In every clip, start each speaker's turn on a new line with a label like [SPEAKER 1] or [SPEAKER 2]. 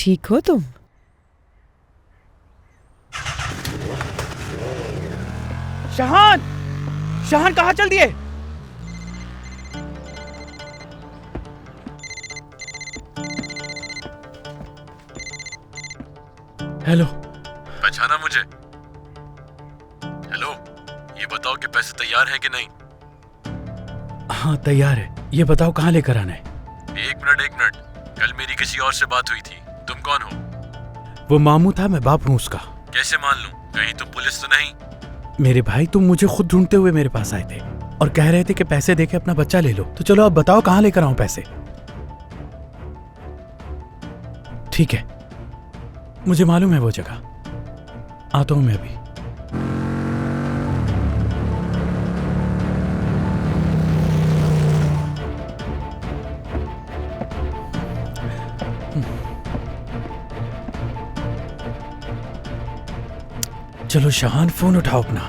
[SPEAKER 1] ठीक हो तुम?
[SPEAKER 2] शाहान, शाहान कहाँ चल दिए?
[SPEAKER 3] हेलो,
[SPEAKER 4] पहचाना मुझे? हेलो, ये बताओ कि पैसे तैयार हैं कि नहीं?
[SPEAKER 3] हाँ तैयार है। ये बताओ कहाँ लेकर आना है?
[SPEAKER 4] एक मिनट। कल मेरी किसी और से बात हुई थी। तुम कौन हो?
[SPEAKER 3] वो मामू था, मैं बाप हूँ उसका।
[SPEAKER 4] कैसे मान लूं? कहीं तुम पुलिस तो नहीं?
[SPEAKER 3] मेरे भाई, तुम मुझे खुद ढूंढते हुए मेरे पास आए थे और कह रहे थे कि पैसे देके अपना बच्चा ले लो। तो चलो अब बताओ कहाँ लेकर आऊं पैसे? ठीक है, मुझे मालूम है वो जगह। आता हूं मैं अभी। चलो शाहान, फोन उठाओ अपना।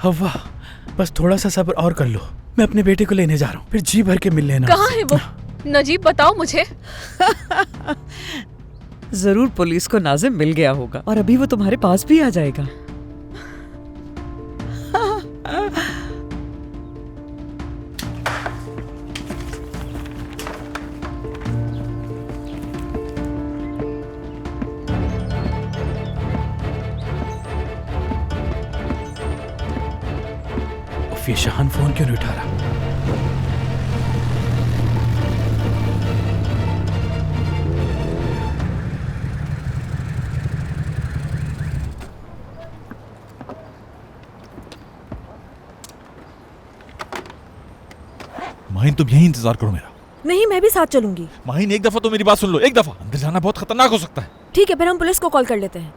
[SPEAKER 3] हवा, बस थोड़ा सा सब्र और कर लो। मैं अपने बेटे को लेने जा रहा हूँ, फिर जी भर के मिल लेना।
[SPEAKER 5] कहाँ है वो? नजीब बताओ मुझे।
[SPEAKER 1] जरूर पुलिस को नाजिम मिल गया होगा और अभी वो तुम्हारे पास भी आ जाएगा।
[SPEAKER 3] ये शाहान फोन क्यों नहीं उठा रहा?
[SPEAKER 6] माहिन, तुम यही इंतजार करो मेरा।
[SPEAKER 7] नहीं, मैं भी साथ चलूंगी।
[SPEAKER 6] माहिन, एक दफा तो मेरी बात सुन लो। एक दफा अंदर जाना बहुत खतरनाक हो सकता है।
[SPEAKER 7] ठीक है, फिर हम पुलिस को कॉल कर लेते हैं।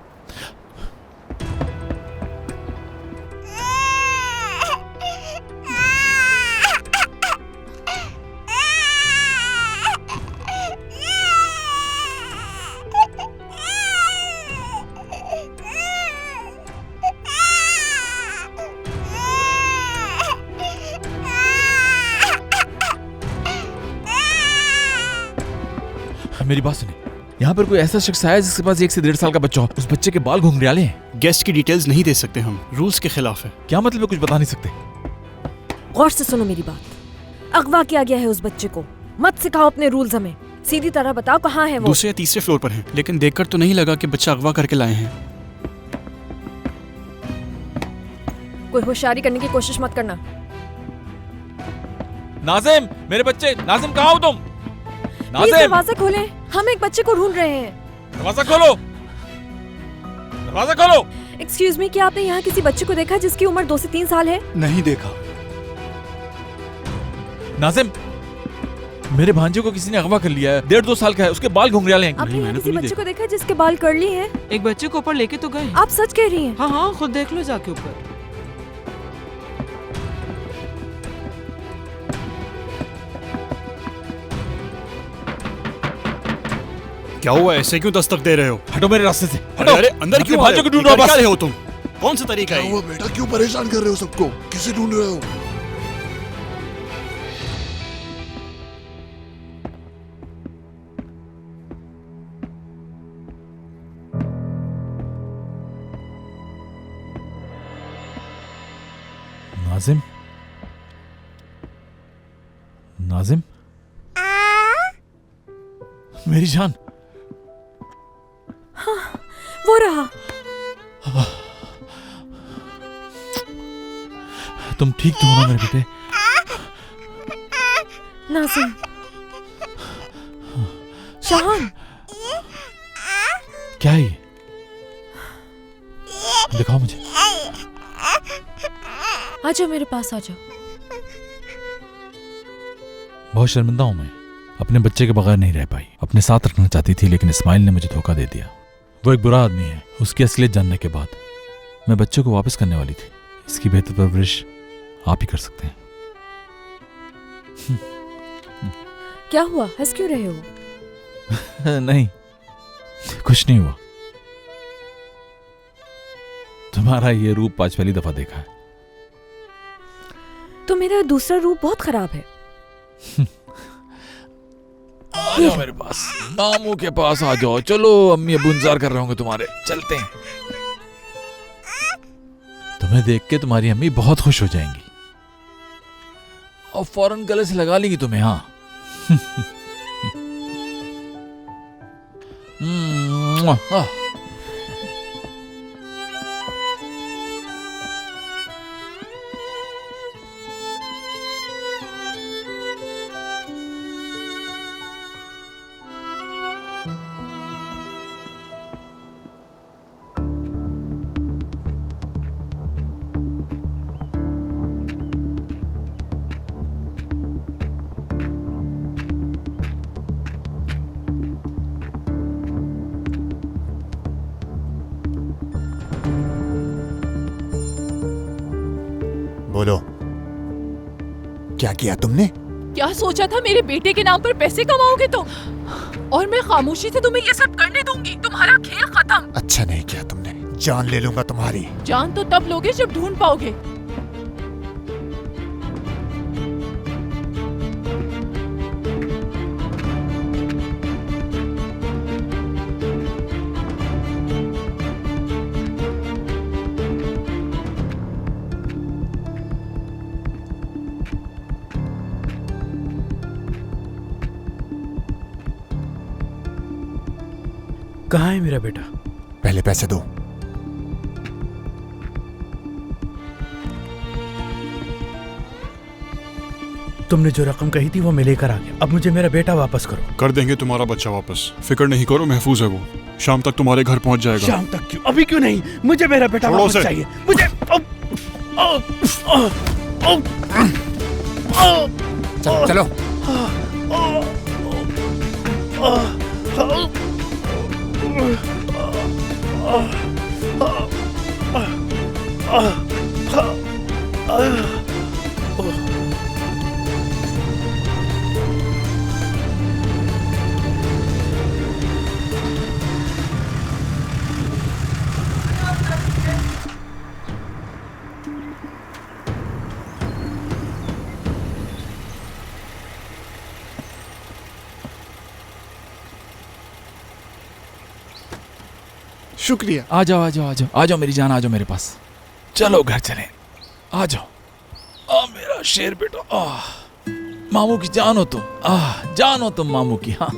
[SPEAKER 6] मेरी बात सुनिए, यहाँ पर कोई ऐसा शख्स आया जिसके पास 1 से 1.5 साल का बच्चा हो। उस बच्चे के बाल घुंघराले हैं।
[SPEAKER 8] गेस्ट की डिटेल्स नहीं दे सकते हम, रूल्स के खिलाफ है।
[SPEAKER 6] क्या मतलब है? कुछ बता नहीं सकते?
[SPEAKER 7] गौर से सुनो मेरी बात। अगवा किया गया है उस बच्चे को। मत सिखाओ अपने रूल्स हमें। सीधी तरह बताओ कहाँ है वो?
[SPEAKER 8] दूसरे या तीसरे फ्लोर पर है, लेकिन देखकर तो नहीं लगा कि बच्चा अगवा करके लाए हैं।
[SPEAKER 7] कोई होशियारी करने की कोशिश मत करना।
[SPEAKER 6] नाजिम, मेरे बच्चे। नाजिम, कहाँ हो तुम?
[SPEAKER 7] प्लीज दरवाजा खोलें, हम एक बच्चे को ढूंढ रहे हैं।
[SPEAKER 6] दरवाजा खोलो, दरवाजा खोलो।
[SPEAKER 7] एक्सक्यूज मी, क्या आपने यहाँ किसी बच्चे को देखा जिसकी उम्र 2 से 3 साल है?
[SPEAKER 8] नहीं देखा।
[SPEAKER 6] नाजिम, मेरे भांजे को किसी ने अगवा कर लिया है। 1.5-2 साल का है, उसके बाल घुंघराले हैं।
[SPEAKER 7] आपने यहाँ किसी बच्चे को देखा जिसके बाल कर्ली हैं?
[SPEAKER 1] एक बच्चे को ऊपर लेके तो गए।
[SPEAKER 7] आप सच कह रही हैं?
[SPEAKER 1] हाँ हाँ, खुद देख लो जाके ऊपर।
[SPEAKER 8] क्या हुआ? ऐसे क्यों दस्तक दे रहे हो?
[SPEAKER 6] हटो मेरे रास्ते से, हटो।
[SPEAKER 8] अरे अंदर क्यों?
[SPEAKER 6] भांजे को ढूंढ रहे हो?
[SPEAKER 8] क्या हो तुम? कौन सा तरीका है?
[SPEAKER 9] बेटा, क्यों परेशान कर रहे हो सबको? किसे ढूंढ रहे हो?
[SPEAKER 6] नाजिम, नाजिम, मेरी जान।
[SPEAKER 7] हाँ, वो रहा।
[SPEAKER 6] तुम ठीक तो हो ना मेरे बेटे?
[SPEAKER 7] नाजिम, शाहान,
[SPEAKER 6] क्या है ये? दिखाओ मुझे।
[SPEAKER 7] आ जाओ मेरे पास, आ जाओ।
[SPEAKER 6] बहुत शर्मिंदा हूं मैं। अपने बच्चे के बगैर नहीं रह पाई। अपने साथ रखना चाहती थी, लेकिन इस्माइल ने मुझे धोखा दे दिया। वो एक बुरा आदमी है। उसकी असलियत जानने के बाद मैं बच्चे को वापस करने वाली थी। इसकी बेहतर परवरिश आप ही कर सकते हैं।
[SPEAKER 7] क्या हुआ? हंस क्यों रहे हो?
[SPEAKER 6] नहीं, कुछ नहीं हुआ। तुम्हारा ये रूप आज पहली दफा देखा है।
[SPEAKER 7] तो मेरा दूसरा रूप बहुत खराब है।
[SPEAKER 6] आ जाओ मेरे पास, मामू के पास आ जाओ। चलो, अम्मी अब्बू इंतजार कर रहे होंगे तुम्हारे। चलते हैं। तुम्हें देख के तुम्हारी अम्मी बहुत खुश हो जाएंगी और फौरन गले से लगा लेंगी तुम्हें। हाँ। हाँ।
[SPEAKER 10] बोलो, क्या किया तुमने?
[SPEAKER 5] क्या सोचा था मेरे बेटे के नाम पर पैसे कमाओगे तुम, और मैं खामोशी से तुम्हें ये सब करने दूंगी? तुम्हारा खेल खत्म।
[SPEAKER 10] अच्छा नहीं किया तुमने, जान ले लूंगा तुम्हारी।
[SPEAKER 5] जान तो तब लोगे जब ढूंढ पाओगे।
[SPEAKER 3] कहाँ है मेरा बेटा?
[SPEAKER 10] पहले पैसे दो।
[SPEAKER 3] तुमने जो रकम कही थी वो मैं लेकर आ गया। अब मुझे मेरा बेटा वापस करो।
[SPEAKER 9] कर देंगे तुम्हारा बच्चा वापस, फिक्र नहीं करो, महफूज है वो। शाम तक तुम्हारे घर पहुंच जाएगा।
[SPEAKER 2] शाम तक क्यों? अभी क्यों नहीं? मुझे मेरा बेटा
[SPEAKER 9] छोड़ो
[SPEAKER 2] वापस
[SPEAKER 9] उसे।
[SPEAKER 2] चाहिए। मुझे
[SPEAKER 10] चलो चलो।
[SPEAKER 9] शुक्रिया।
[SPEAKER 6] आ जाओ, आ जाओ, आ जाओ, आ जाओ मेरी जान, आ जाओ मेरे पास। चलो घर चलें। आ जाओ। मेरा शेर बेटा। मामू की जान हो तुम। जान हो तुम मामू की। हाँ।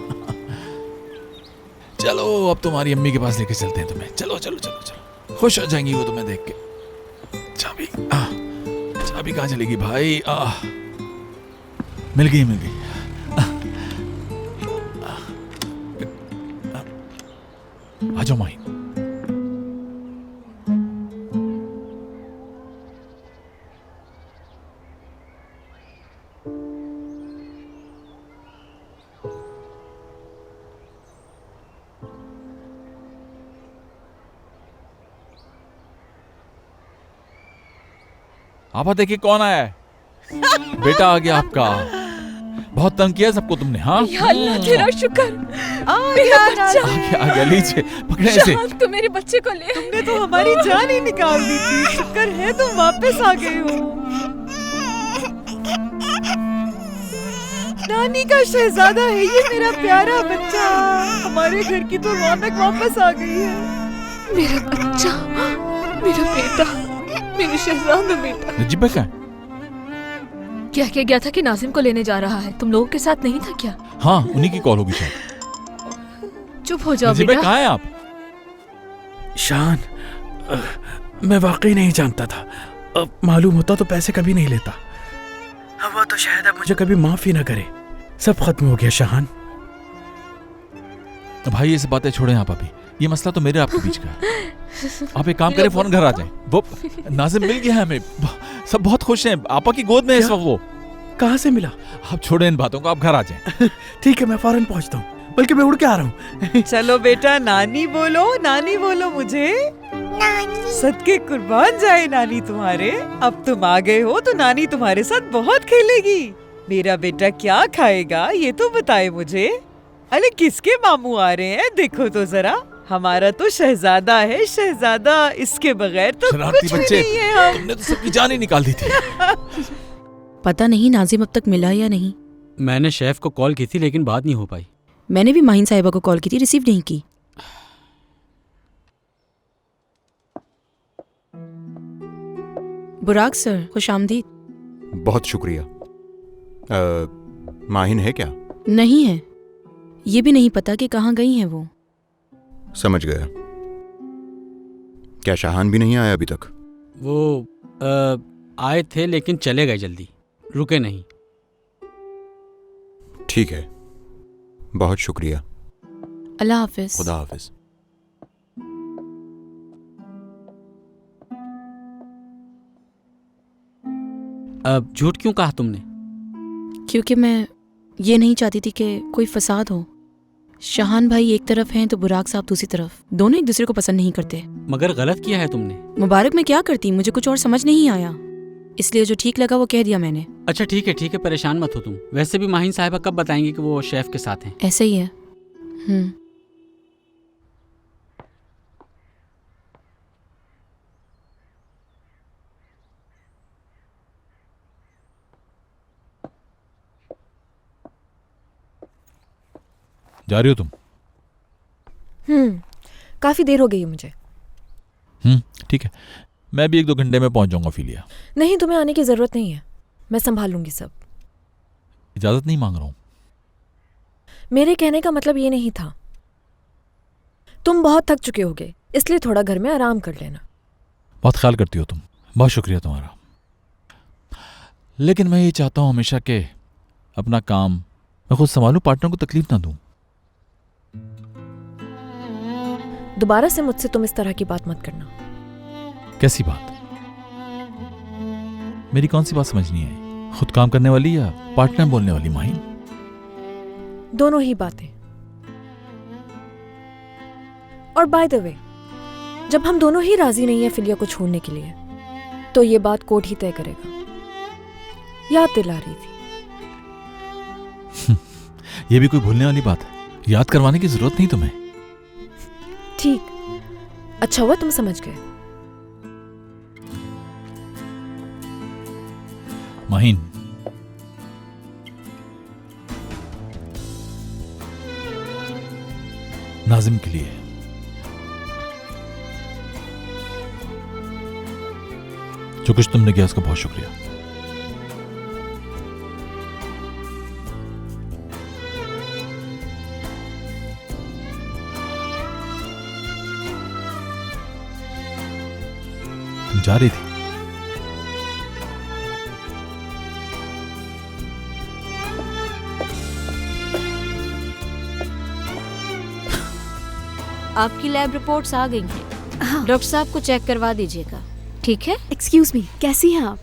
[SPEAKER 6] चलो, अब तुम्हारी अम्मी के पास लेके चलते हैं तुम्हें। चलो चलो चलो चलो, खुश हो जाएंगी वो तुम्हें देख के। चाबी चाबी कहाँ चलेगी भाई? मिल गई, मिल गई। आ जाओ माही। आपा देखिए कौन आया है। बेटा आ गया आपका। बहुत तंग किया सबको तुमने। हाँ,
[SPEAKER 5] या अल्लाह तेरा शुक्र। मेरा बच्चा
[SPEAKER 6] आ गया। लीजिए, पकड़े इसे।
[SPEAKER 5] शान, तू मेरे बच्चे को ले।
[SPEAKER 1] तुमने तो हमारी जान ही निकाल दी थी। शुक्र है तुम वापस आ गए हो। नानी का शहजादा है ये मेरा प्यारा बच्चा। हमारे घर की तो रौनक वापस आ गई है।
[SPEAKER 5] मेरा बच्चा, मेरा बेटा, मेरे शहजादा बेटा।
[SPEAKER 6] नजीब भाई कहाँ है?
[SPEAKER 5] क्या गया था कि नाजिम को लेने जा रहा है? तुम लोगों के साथ नहीं था क्या?
[SPEAKER 6] हाँ, उन्हीं की कॉल होगी शायद।
[SPEAKER 5] चुप हो जाओ
[SPEAKER 6] नजीब भाई
[SPEAKER 5] बेटा।
[SPEAKER 6] कहाँ हैं आप?
[SPEAKER 3] शान, मैं वाकई नहीं जानता था। अब मालूम होता तो पैसे कभी नहीं लेता। अब वो तो शायद अब मुझे कभी माफ ही ना करे। सब खत्म हो गया शान।
[SPEAKER 6] भाई ये सब बातें छोड़े आप अभी। ये मसला तो मेरे आपके बीच का है। आप एक काम करें, फौरन घर आ जाएं। वो नाजिम मिल गया है हमें। सब बहुत खुश हैं। आपा की गोद में है इस वक्त वो।
[SPEAKER 3] कहाँ से मिला?
[SPEAKER 6] आप छोड़े इन बातों को, आप घर आ जाएं।
[SPEAKER 3] ठीक है, मैं फौरन पहुंचता हूँ। बल्कि मैं उड़ के आ रहा हूँ।
[SPEAKER 1] चलो बेटा, नानी बोलो मुझे। सदके कुर्बान जाए नानी तुम्हारे। अब तुम आ गए हो तो नानी तुम्हारे साथ बहुत खेलेगी। मेरा बेटा क्या खाएगा ये तो बताए मुझे। अरे किसके मामू आ रहे हैं देखो तो जरा। हमारा तो शहजादा है, शहजादा। इसके बगैर तो
[SPEAKER 6] शरारती
[SPEAKER 1] कुछ भी
[SPEAKER 6] बच्चे,
[SPEAKER 1] नहीं है हम।
[SPEAKER 6] तुमने तो सबकी जान ही निकाल दी थी।
[SPEAKER 11] पता नहीं नाजिम अब तक मिला या नहीं।
[SPEAKER 8] मैंने शेफ को कॉल की थी लेकिन बात नहीं हो पाई।
[SPEAKER 11] मैंने भी माहिन साहिबा को कॉल की थी, रिसीव नहीं की। बुराक सर, खुश आमदीद।
[SPEAKER 10] बहुत शुक्रिया। माहिन है क्या?
[SPEAKER 11] नहीं है, ये भी नहीं पता कि कहाँ गई हैं वो।
[SPEAKER 10] समझ गया। क्या शाहान भी नहीं आया अभी तक?
[SPEAKER 8] वो आए थे लेकिन चले गए जल्दी, रुके नहीं।
[SPEAKER 10] ठीक है, बहुत शुक्रिया।
[SPEAKER 11] अल्लाह हाफिज।
[SPEAKER 10] खुदा हाफिज।
[SPEAKER 8] अब झूठ क्यों कहा तुमने?
[SPEAKER 11] क्योंकि मैं ये नहीं चाहती थी कि कोई फसाद हो। शाहान भाई एक तरफ हैं तो बुराक साहब दूसरी तरफ, दोनों एक दूसरे को पसंद नहीं करते।
[SPEAKER 8] मगर गलत किया है तुमने।
[SPEAKER 11] मुबारक मैं क्या करती, मुझे कुछ और समझ नहीं आया, इसलिए जो ठीक लगा वो कह दिया मैंने।
[SPEAKER 8] अच्छा ठीक है, परेशान मत हो तुम। वैसे भी माहिन साहिबा कब बताएंगे कि वो शेफ के साथ हैं?
[SPEAKER 11] ऐसे ही है।
[SPEAKER 6] जा रही हो तुम?
[SPEAKER 7] काफी देर हो गई है मुझे।
[SPEAKER 6] ठीक है, मैं भी 1-2 घंटे में पहुंच जाऊंगा फिलिया।
[SPEAKER 7] नहीं, तुम्हें आने की जरूरत नहीं है, मैं संभाल लूंगी सब।
[SPEAKER 6] इजाजत नहीं मांग रहा हूं।
[SPEAKER 7] मेरे कहने का मतलब ये नहीं था। तुम बहुत थक चुके होगे, इसलिए थोड़ा घर में आराम कर लेना।
[SPEAKER 6] बहुत ख्याल करती हो तुम, बहुत शुक्रिया तुम्हारा। लेकिन मैं ये चाहता हूं हमेशा के अपना काम मैं खुद संभालूं, पार्टनर को तकलीफ ना दूं।
[SPEAKER 7] दोबारा से मुझसे तुम इस तरह की बात मत करना।
[SPEAKER 6] कैसी बात? मेरी कौन सी बात समझ नहीं आई? खुद काम करने वाली या पार्टनर बोलने वाली माहिन?
[SPEAKER 7] दोनों ही बातें। और बाय द वे, जब हम दोनों ही राजी नहीं है फिलिया को छोड़ने के लिए, तो ये बात कोर्ट ही तय करेगा। याद दिला रही थी।
[SPEAKER 6] ये भी कोई भूलने वाली बात है? याद करवाने की जरूरत नहीं तुम्हें।
[SPEAKER 7] ठीक, अच्छा हुआ तुम समझ गए।
[SPEAKER 6] माहिन, नाजिम के लिए जो कुछ तुमने किया उसका बहुत शुक्रिया। जा रही थी?
[SPEAKER 12] आपकी लैब रिपोर्ट्स आ गई हैं। डॉक्टर साहब को चेक करवा दीजिएगा, ठीक है?
[SPEAKER 13] एक्सक्यूज मी, कैसी हैं आप?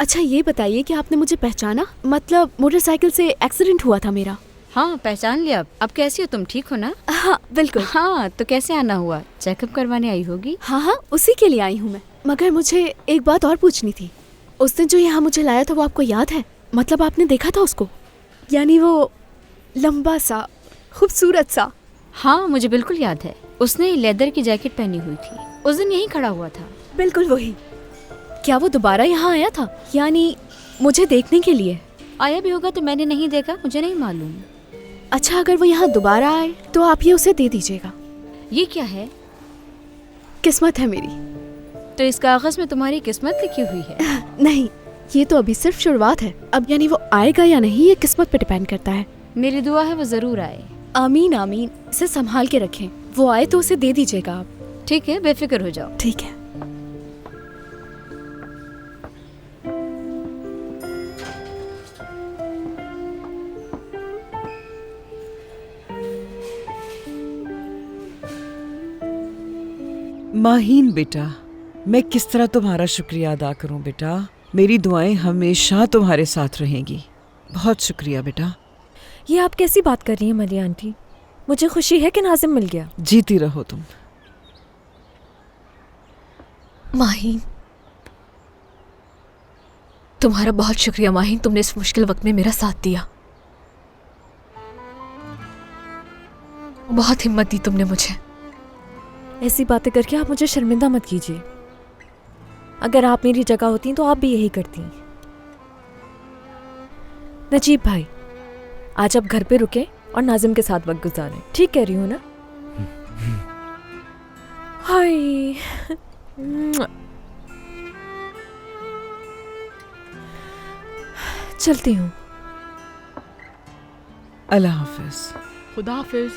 [SPEAKER 13] अच्छा ये बताइए कि आपने मुझे पहचाना? मतलब मोटरसाइकिल से एक्सीडेंट हुआ था मेरा।
[SPEAKER 12] हाँ पहचान लिया। अब कैसी हो तुम, ठीक हो ना?
[SPEAKER 13] हाँ बिल्कुल।
[SPEAKER 12] हाँ तो कैसे आना हुआ? चेकअप करवाने आई होगी।
[SPEAKER 13] हाँ उसी के लिए आई हूँ मैं। मगर मुझे एक बात और पूछनी थी। उस दिन जो यहाँ मुझे लाया था वो आपको याद है? मतलब आपने देखा था उसको? यानी वो लंबा सा, खूबसूरत सा।
[SPEAKER 12] हाँ मुझे बिल्कुल याद है। उसने लेदर की जैकेट पहनी हुई थी, उस दिन यहीं खड़ा हुआ था।
[SPEAKER 13] बिल्कुल वही। क्या वो दोबारा यहाँ आया था, यानी मुझे देखने के लिए?
[SPEAKER 12] आया भी होगा तो मैंने नहीं देखा, मुझे नहीं मालूम।
[SPEAKER 13] अच्छा अगर वो यहाँ दोबारा आए तो आप ये उसे दे दीजिएगा।
[SPEAKER 12] ये क्या है?
[SPEAKER 13] किस्मत है मेरी।
[SPEAKER 12] तो इस कागज में तुम्हारी किस्मत लिखी हुई है?
[SPEAKER 13] नहीं, ये तो अभी सिर्फ शुरुआत है। अब यानी वो आएगा या नहीं ये किस्मत पे डिपेंड करता है।
[SPEAKER 12] मेरी दुआ है वो जरूर आए।
[SPEAKER 13] आमीन आमीन। इसे संभाल के रखें, वो आए तो उसे दे दीजिएगा आप।
[SPEAKER 12] ठीक है, बेफिक्र हो जाओ।
[SPEAKER 13] ठीक है।
[SPEAKER 1] माहीन बेटा, मैं किस तरह तुम्हारा शुक्रिया अदा करूं बेटा। मेरी दुआएं हमेशा तुम्हारे साथ रहेंगी। बहुत शुक्रिया बेटा।
[SPEAKER 7] ये आप कैसी बात कर रही हैं मलिया आंटी? मुझे खुशी है कि नाजिम मिल गया।
[SPEAKER 1] जीती रहो तुम।
[SPEAKER 7] माहीन, तुम्हारा बहुत शुक्रिया माहीन, तुमने इस मुश्किल वक्त में मेरा साथ दिया। बहुत हिम्मत दी तुमने मुझे। ऐसी बातें करके आप मुझे शर्मिंदा मत कीजिए। अगर आप मेरी जगह होती तो आप भी यही करती। नजीब भाई, आज आप घर पे रुके और नाजिम के साथ वक्त गुजारें। ठीक कह रही हूँ ना? हाय। चलती हूँ।
[SPEAKER 1] अल्लाह हाफिज।
[SPEAKER 5] खुदा हाफिज।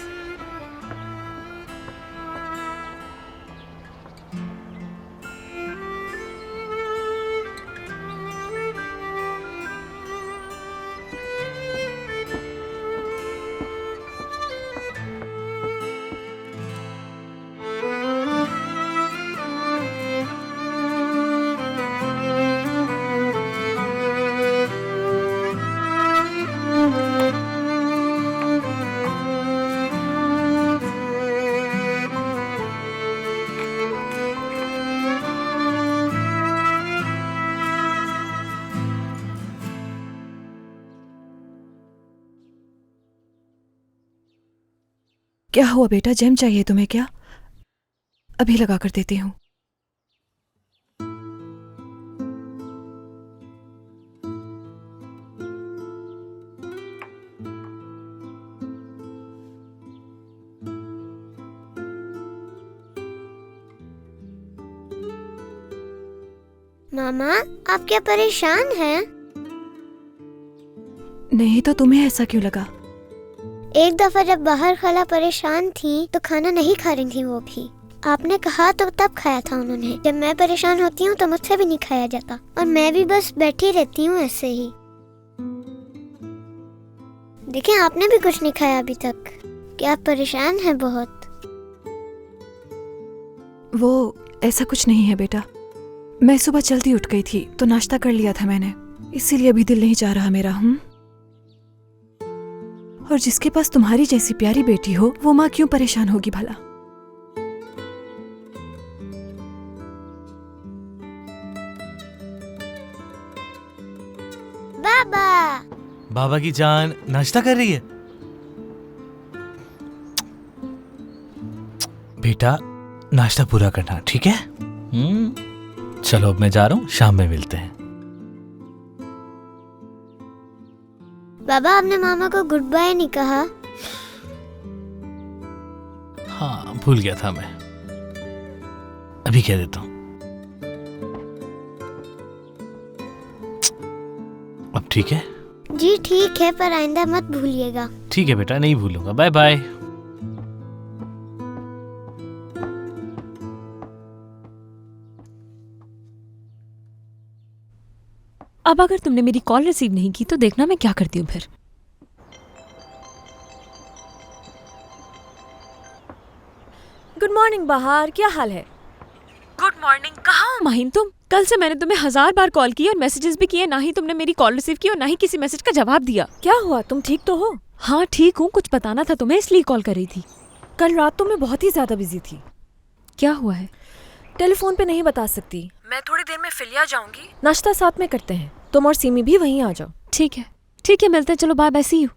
[SPEAKER 7] क्या हुआ बेटा, जैम चाहिए तुम्हें क्या? अभी लगा कर देती हूँ।
[SPEAKER 14] मामा, आप क्या परेशान हैं?
[SPEAKER 7] नहीं तो तुम्हें ऐसा क्यों लगा?
[SPEAKER 14] एक दफा जब बाहर खाला परेशान थी तो खाना नहीं खा रही थी वो भी। आपने कहा तो तब खाया था उन्होंने। जब मैं परेशान होती हूँ तो मुझसे भी नहीं खाया जाता और मैं भी बस बैठी रहती हूँ ऐसे ही। देखें, आपने भी कुछ नहीं खाया अभी तक। क्या आप परेशान हैं बहुत?
[SPEAKER 7] वो ऐसा कुछ नहीं है बेटा। मैं सुबह जल्दी उठ गई थी तो नाश्ता कर लिया था मैंने, इसीलिए अभी दिल नहीं चाह रहा मेरा। और जिसके पास तुम्हारी जैसी प्यारी बेटी हो वो माँ क्यों परेशान होगी भला?
[SPEAKER 14] बाबा।
[SPEAKER 2] बाबा की जान नाश्ता कर रही है। बेटा, नाश्ता पूरा करना, ठीक है? चलो अब मैं जा रहा हूँ, शाम में मिलते हैं।
[SPEAKER 14] बाबा, आपने मामा को गुड बाय नहीं कहा।
[SPEAKER 2] हाँ, भूल गया था मैं। अभी कह देता हूँ। अब ठीक है?
[SPEAKER 14] जी ठीक है, पर आइंदा मत भूलिएगा।
[SPEAKER 2] ठीक है बेटा, नहीं भूलूंगा। Bye bye.
[SPEAKER 7] अब अगर तुमने मेरी कॉल रिसीव नहीं की तो देखना मैं क्या करती हूँ फिर। गुड मॉर्निंग बहार, क्या हाल है? Good morning. कहाँ हो माहिम तुम? कल से मैंने तुम्हें 1000 बार कॉल की और मैसेजेस भी किए, ना ही तुमने मेरी कॉल रिसीव की और ना ही किसी मैसेज का जवाब दिया। क्या हुआ, तुम ठीक तो हो? हाँ ठीक हूँ, कुछ बताना था तुम्हें इसलिए कॉल कर रही थी। कल रात तो मैं बहुत ही ज्यादा बिजी थी। क्या हुआ है? टेलीफोन पे नहीं बता सकती। मैं थोड़ी देर में फिलिया जाऊंगी, नाश्ता साथ में करते हैं। तुम और सीमी भी वहीं आ जाओ। ठीक है मिलते हैं। चलो बाय बाय, सी यू।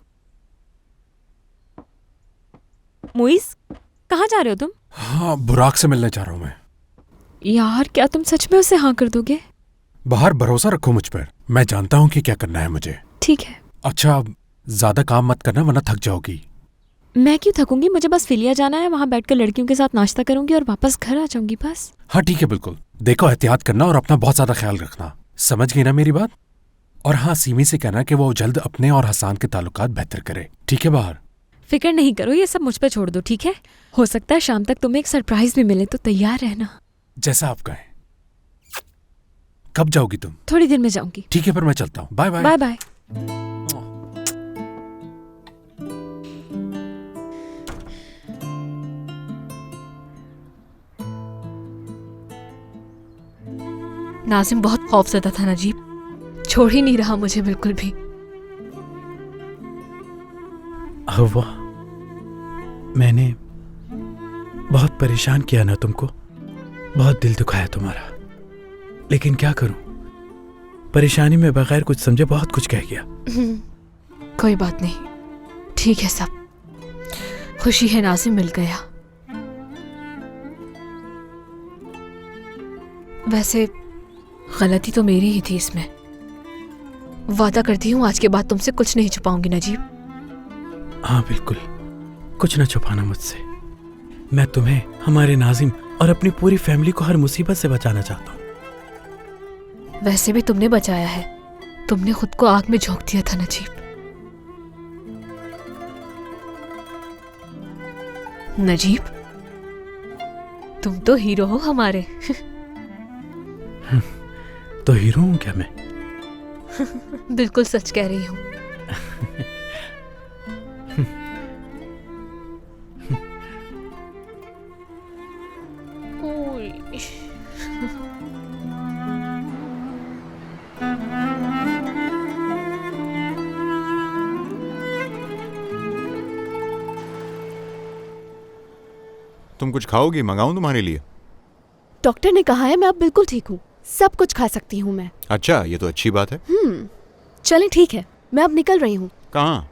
[SPEAKER 7] मुइस, कहाँ जा रहे हो तुम?
[SPEAKER 9] हाँ, बुराक से मिलने जा रहा हूँ मैं।
[SPEAKER 7] यार क्या तुम सच में उसे हाँ कर दोगे?
[SPEAKER 9] बाहर भरोसा रखो मुझ पर, मैं जानता हूँ कि क्या करना है मुझे।
[SPEAKER 7] ठीक है।
[SPEAKER 9] अच्छा, ज्यादा काम मत करना वरना थक जाओगी।
[SPEAKER 7] मैं क्यों थकूंगी, मुझे बस फिलिया जाना है, वहाँ बैठकर लड़कियों के साथ नाश्ता करूंगी और वापस घर आ जाऊंगी बस।
[SPEAKER 9] हाँ ठीक है, बिल्कुल। देखो, एहतियात करना और अपना बहुत ज्यादा ख्याल रखना, समझ गई ना मेरी बात? और हाँ, सीमी से कहना कि वो जल्द अपने और हसान के ताल्लुकात बेहतर करे, ठीक है बाहर?
[SPEAKER 7] फिक्र नहीं करो, ये सब मुझ पे छोड़ दो, ठीक है? हो सकता है शाम तक तुम्हें एक सरप्राइज भी मिले, तो तैयार रहना।
[SPEAKER 9] जैसा आप कहें। कब जाओगी तुम?
[SPEAKER 7] थोड़ी देर में जाऊंगी।
[SPEAKER 9] ठीक है, पर मैं चलता हूँ। Bye bye.
[SPEAKER 7] Bye bye.
[SPEAKER 13] Nazim बहुत खौफजदा था नजीब, छोड़ ही नहीं रहा मुझे बिल्कुल भी।
[SPEAKER 3] हवा, मैंने बहुत परेशान किया ना तुमको, बहुत दिल दुखाया तुम्हारा, लेकिन क्या करूं, परेशानी में बगैर कुछ समझे बहुत कुछ कह गया।
[SPEAKER 13] कोई बात नहीं, ठीक है सब। खुशी है नाजिम मिल गया। वैसे गलती तो मेरी ही थी इसमें। वादा करती हूँ आज के बाद तुमसे कुछ नहीं छुपाऊंगी नजीब।
[SPEAKER 3] हाँ बिल्कुल, कुछ न छुपाना मुझसे। मैं तुम्हें, हमारे नाजिम और अपनी पूरी फैमिली को हर मुसीबत से बचाना चाहता हूँ।
[SPEAKER 13] वैसे भी तुमने बचाया है, तुमने खुद को आग में झोंक दिया था नजीब। नजीब, तुम तो हीरो हो हमारे।
[SPEAKER 3] तो हीरो हूँ क्या मैं?
[SPEAKER 13] बिल्कुल सच कह रही हूँ।
[SPEAKER 10] तुम कुछ खाओगी? मंगाऊं तुम्हारे लिए?
[SPEAKER 13] डॉक्टर ने कहा है मैं अब बिल्कुल ठीक हूँ, सब कुछ खा सकती हूँ मैं।
[SPEAKER 10] अच्छा, ये तो अच्छी बात है।
[SPEAKER 13] चलें ठीक है, मैं अब निकल रही हूँ।
[SPEAKER 10] कहाँ?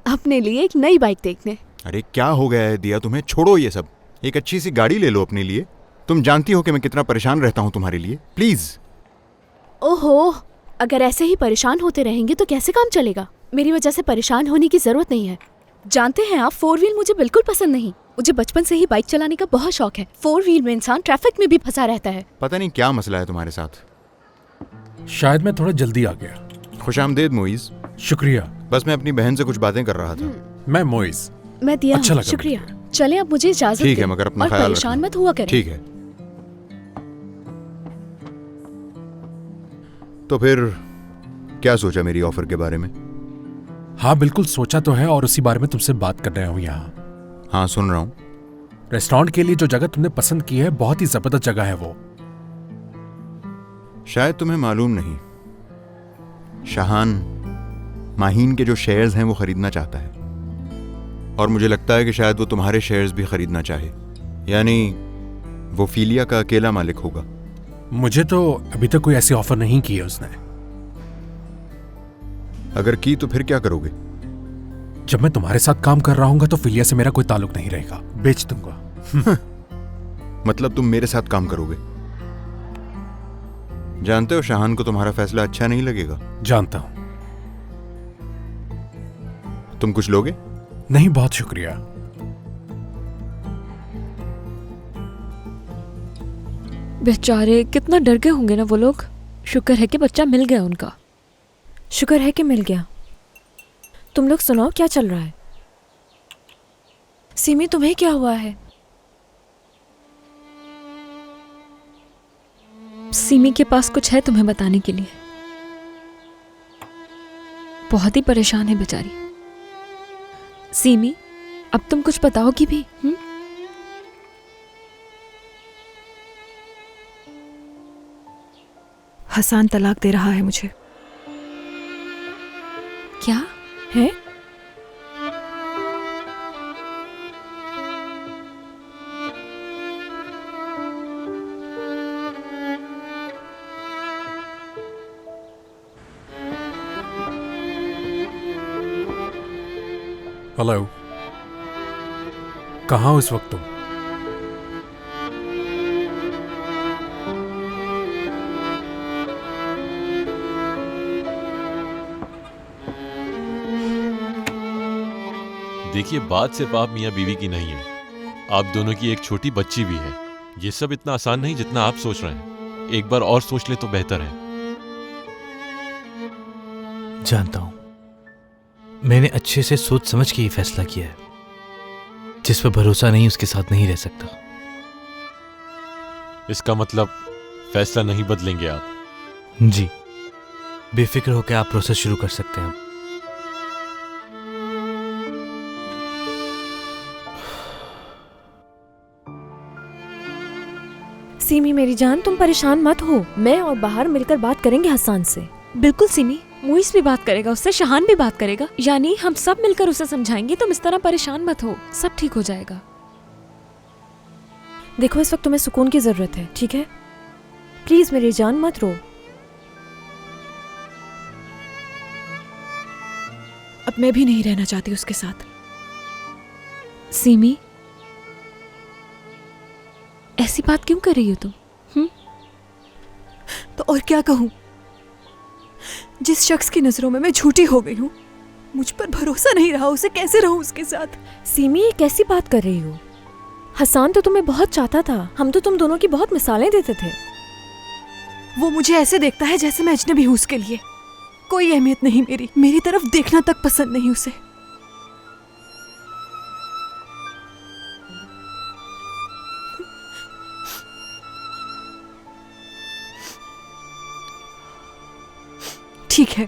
[SPEAKER 13] अपने लिए एक नई बाइक देखने।
[SPEAKER 10] अरे क्या हो गया है दिया तुम्हें? छोड़ो ये सब, एक अच्छी सी गाड़ी ले लो अपने लिए। तुम जानती हो कि मैं कितना परेशान रहता हूँ तुम्हारे लिए। प्लीज।
[SPEAKER 13] ओहो, अगर ऐसे ही परेशान होते रहेंगे तो कैसे काम चलेगा? मेरी वजह से परेशान होने की जरूरत नहीं है। जानते हैं आप, 4 व्हील मुझे बिल्कुल पसंद नहीं। मुझे बचपन से ही बाइक चलाने का बहुत शौक है। 4 व्हील में इंसान ट्रैफिक में भी फंसा रहता है।
[SPEAKER 10] पता नहीं क्या मसला है तुम्हारे साथ।
[SPEAKER 9] शायद मैं थोड़ा जल्दी आ गया।
[SPEAKER 10] खुशामदीद मोइज।
[SPEAKER 9] शुक्रिया।
[SPEAKER 10] बस मैं अपनी बहन से कुछ बातें कर रहा था।
[SPEAKER 9] मैं मोइज।
[SPEAKER 13] मैं दिया।
[SPEAKER 9] अच्छा लगा।
[SPEAKER 13] शुक्रिया। चले अब मुझे इजाजत
[SPEAKER 10] ठीक है,
[SPEAKER 13] दें
[SPEAKER 10] मगर अपना
[SPEAKER 13] और
[SPEAKER 10] ख्याल
[SPEAKER 13] परेशान
[SPEAKER 10] रखना।
[SPEAKER 13] मत हुआ करें।
[SPEAKER 10] ठीक है। तो फिर क्या सोचा मेरी ऑफर के बारे में?
[SPEAKER 9] हाँ बिल्कुल सोचा तो है, और उसी बारे में तुमसे बात कर रहा हूँ यहाँ।
[SPEAKER 10] हाँ सुन रहा हूँ।
[SPEAKER 9] रेस्टोरेंट के लिए जो जगह तुमने पसंद की है, बहुत ही जबरदस्त जगह है वो।
[SPEAKER 10] शायद तुम्हें मालूम नहीं, शाहान माहीन के जो शेयर्स हैं वो खरीदना चाहता है, और मुझे लगता है कि शायद वो तुम्हारे शेयर्स भी खरीदना चाहे। यानी वो फीलिया का अकेला मालिक होगा।
[SPEAKER 9] मुझे तो अभी तक कोई ऐसी ऑफर नहीं की है उसने।
[SPEAKER 10] अगर की तो फिर क्या करोगे?
[SPEAKER 9] जब मैं तुम्हारे साथ काम कर रहा हूँ तो फिलिया से मेरा कोई ताल्लुक नहीं रहेगा, बेच दूंगा।
[SPEAKER 10] मतलब तुम मेरे साथ काम करोगे? जानते हो शाहान को तुम्हारा फैसला अच्छा नहीं लगेगा।
[SPEAKER 9] जानता हूं।
[SPEAKER 10] तुम कुछ लोगे?
[SPEAKER 9] नहीं, बहुत शुक्रिया।
[SPEAKER 7] बेचारे कितना डर गए होंगे ना वो लोग। शुक्र है कि बच्चा मिल गया उनका। शुक्र है कि मिल गया। तुम लोग सुनाओ क्या चल रहा है? सीमी, तुम्हें क्या हुआ है? सीमी के पास कुछ है तुम्हें बताने के लिए। बहुत ही परेशान है बेचारी। सीमी, अब तुम कुछ बताओगी भी?
[SPEAKER 15] हसान तलाक दे रहा है मुझे।
[SPEAKER 7] क्या
[SPEAKER 15] है?
[SPEAKER 9] हेलो, कहाँ हो इस वक्त तुम?
[SPEAKER 4] देखिए, बात सिर्फ आप मियाँ बीवी की नहीं है, आप दोनों की एक छोटी बच्ची भी है। ये सब इतना आसान नहीं जितना आप सोच रहे हैं। एक बार और सोच ले तो बेहतर है।
[SPEAKER 2] जानता हूं, मैंने अच्छे से सोच समझ के ही फैसला किया है। जिस पर भरोसा नहीं उसके साथ नहीं रह सकता।
[SPEAKER 4] इसका मतलब फैसला नहीं बदलेंगे आप?
[SPEAKER 2] जी, बेफिक्र होकर आप प्रोसेस शुरू कर सकते हैं।
[SPEAKER 7] सीमी मेरी जान, तुम परेशान मत हो। मैं और बाहर मिलकर बात करेंगे हसान से। बिल्कुल सीमी, मुइस भी बात करेगा उससे, शहान भी बात करेगा। यानी हम सब मिलकर उसे समझाएंगे। तुम इस तरह परेशान मत हो, सब ठीक हो जाएगा। देखो, इस वक्त तुम्हें सुकून की जरूरत है, ठीक है? प्लीज मेरी जान, मत रो।
[SPEAKER 15] अब मैं भी नहीं रहना चाहती उसके साथ।
[SPEAKER 7] सीमी, ऐसी बात क्यों कर रही हो तुम?
[SPEAKER 15] और क्या कहूँ? जिस शख्स की नजरों में मैं झूठी हो गई हूँ, मुझ पर भरोसा नहीं रहा, उसे कैसे रहूं उसके साथ?
[SPEAKER 7] सीमी, ये कैसी बात कर रही हो? हसान तो तुम्हें बहुत चाहता था, हम तो तुम दोनों की बहुत मिसालें देते थे।
[SPEAKER 15] वो मुझे ऐसे देखता है जैसे मैं अजनबी हूँ उसके लिए। कोई अहमियत नहीं मेरी तरफ देखना तक पसंद नहीं उसे। ठीक है,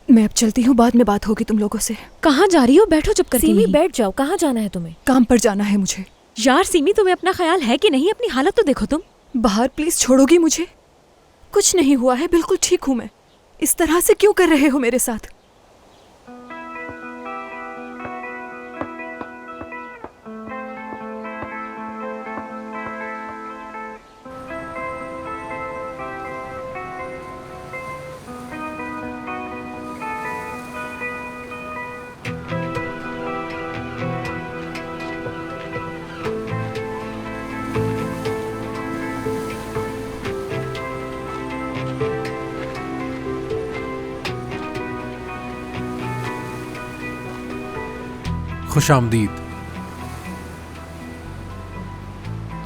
[SPEAKER 15] मैं अब चलती हूँ, बाद में बात होगी तुम लोगों से।
[SPEAKER 7] कहाँ जा रही हो? बैठो चुप करके।
[SPEAKER 15] सीमी,
[SPEAKER 7] बैठ जाओ। कहाँ जाना है तुम्हें?
[SPEAKER 15] काम पर जाना है मुझे।
[SPEAKER 7] यार सीमी, तुम्हें अपना ख्याल है कि नहीं? अपनी हालत तो देखो तुम।
[SPEAKER 15] बाहर प्लीज छोड़ोगी मुझे? कुछ नहीं हुआ है, बिल्कुल ठीक हूँ मैं। इस तरह से क्यों कर रहे हो मेरे साथ?
[SPEAKER 9] खुश आमदीद।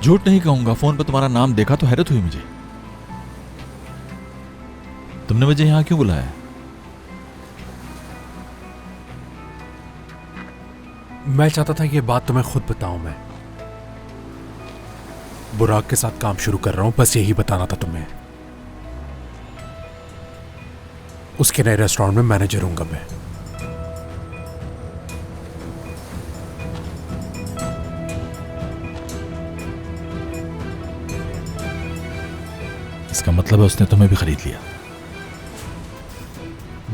[SPEAKER 6] झूठ नहीं कहूंगा, फोन पर तुम्हारा नाम देखा तो हैरत हुई मुझे। तुमने मुझे यहां क्यों बुलाया?
[SPEAKER 9] मैं चाहता था ये बात तुम्हें खुद बताऊं। मैं बुराक के साथ काम शुरू कर रहा हूं, बस यही बताना था तुम्हें। उसके नए रेस्टोरेंट में मैनेजर हूंगा मैं।
[SPEAKER 6] इसका मतलब है उसने तुम्हें भी खरीद लिया।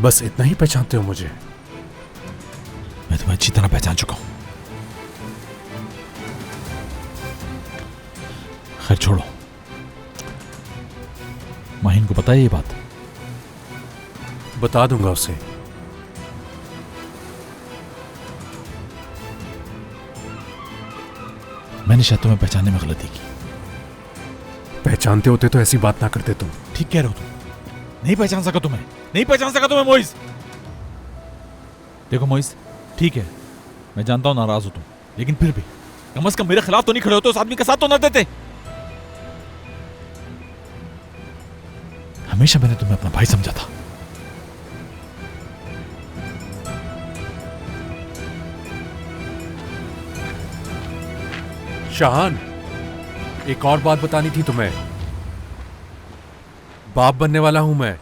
[SPEAKER 9] बस इतना ही पहचानते हो मुझे?
[SPEAKER 6] मैं तुम्हें अच्छी तरह पहचान चुका हूं। खैर छोड़ो, माहिन को पता है ये बात?
[SPEAKER 9] बता दूंगा उसे।
[SPEAKER 6] मैंने शायद तुम्हें पहचानने में गलती की।
[SPEAKER 9] पहचानते होते तो ऐसी बात ना करते तुम।
[SPEAKER 6] ठीक कह रहे हो तुम। नहीं पहचान सका तुम्हें, नहीं पहचान सका तुम्हें मोइस। देखो मोइस, ठीक है, मैं जानता हूं नाराज हो तुम, लेकिन फिर भी कम से कम मेरे खिलाफ तो नहीं खड़े होते, उस आदमी का साथ तो ना देते। हमेशा मैंने तुम्हें अपना भाई समझा था।
[SPEAKER 9] शाहान, एक और बात बतानी थी तुम्हें। बाप बनने वाला हूं मैं।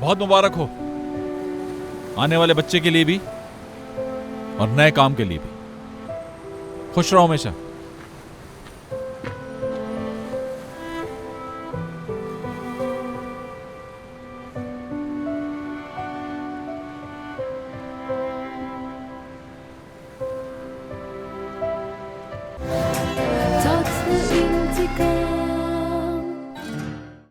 [SPEAKER 6] बहुत मुबारक हो, आने वाले बच्चे के लिए भी और नए काम के लिए भी। खुश रहो हमेशा।